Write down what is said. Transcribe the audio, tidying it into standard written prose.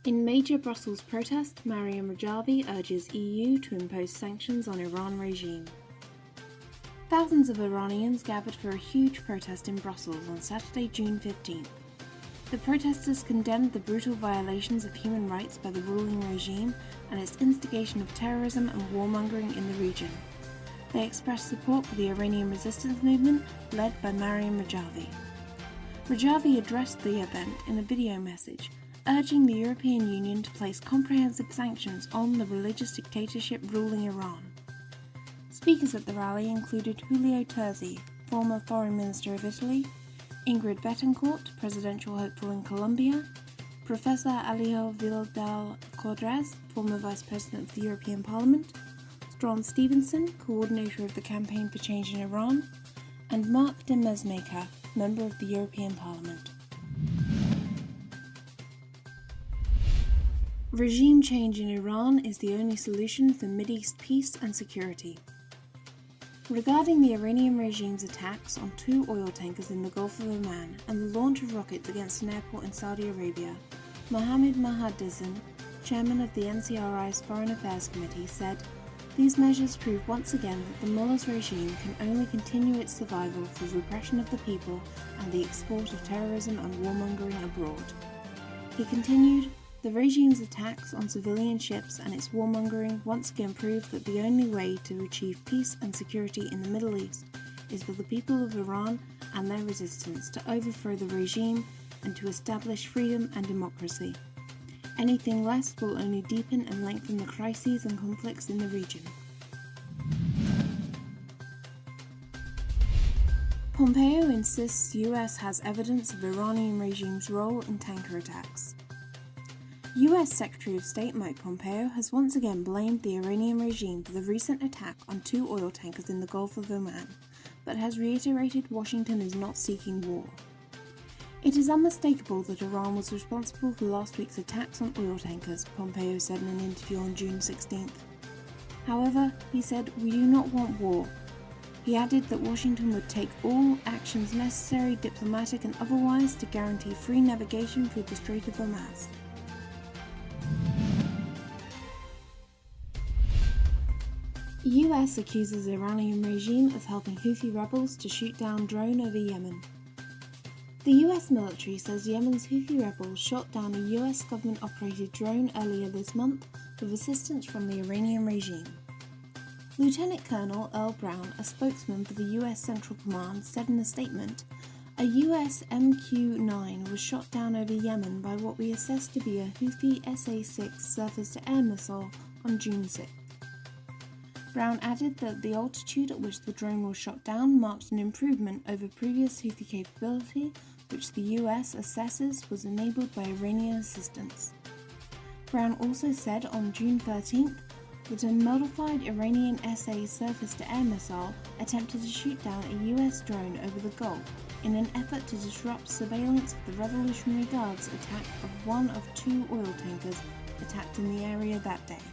In major Brussels protest, Maryam Rajavi urges EU to impose sanctions on Iran regime. Thousands of Iranians gathered for a huge protest in Brussels on Saturday, June 15th. The protesters condemned the brutal violations of human rights by the ruling regime and its instigation of terrorism and warmongering in the region. They expressed support for the Iranian Resistance movement led by Maryam Rajavi. Rajavi addressed the event in a video message, urging the European Union to place comprehensive sanctions on the religious dictatorship ruling Iran. Speakers at the rally included Giulio Terzi, former Foreign Minister of Italy, Ingrid Betancourt, presidential hopeful in Colombia, Professor Alejo Vidal Quadras, former Vice President of the European Parliament, Struan Stevenson, coordinator of the Campaign for Change in Iran, and Mark Demesmaeker, member of the European Parliament. Regime change in Iran is the only solution for Mideast peace and security. Regarding the Iranian regime's attacks on 2 oil tankers in the Gulf of Oman and the launch of rockets against an airport in Saudi Arabia, Mohammad Mujahedin, chairman of the NCRI's Foreign Affairs Committee, said, "These measures prove once again that the mullah's regime can only continue its survival through repression of the people and the export of terrorism and warmongering abroad." He continued, "The regime's attacks on civilian ships and its warmongering once again prove that the only way to achieve peace and security in the Middle East is for the people of Iran and their resistance to overthrow the regime and to establish freedom and democracy. Anything less will only deepen and lengthen the crises and conflicts in the region." Pompeo insists US has evidence of Iranian regime's role in tanker attacks. US Secretary of State Mike Pompeo has once again blamed the Iranian regime for the recent attack on 2 oil tankers in the Gulf of Oman, but has reiterated Washington is not seeking war. "It is unmistakable that Iran was responsible for last week's attacks on oil tankers," Pompeo said in an interview on June 16th. "However," he said, "we do not want war." He added that Washington would take all actions necessary, diplomatic and otherwise, to guarantee free navigation through the Strait of Hormuz. US accuses Iranian regime of helping Houthi rebels to shoot down drone over Yemen. The US military says Yemen's Houthi rebels shot down a US government-operated drone earlier this month with assistance from the Iranian regime. Lieutenant Colonel Earl Brown, a spokesman for the US Central Command, said in a statement, "A US MQ-9 was shot down over Yemen by what we assess to be a Houthi SA-6 surface-to-air missile on June 6th. Brown added that the altitude at which the drone was shot down marked an improvement over previous Houthi capability, which the US assesses was enabled by Iranian assistance. Brown also said on June 13th that a modified Iranian SA surface-to-air missile attempted to shoot down a US drone over the Gulf in an effort to disrupt surveillance of the Revolutionary Guard's attack of one of 2 oil tankers attacked in the area that day.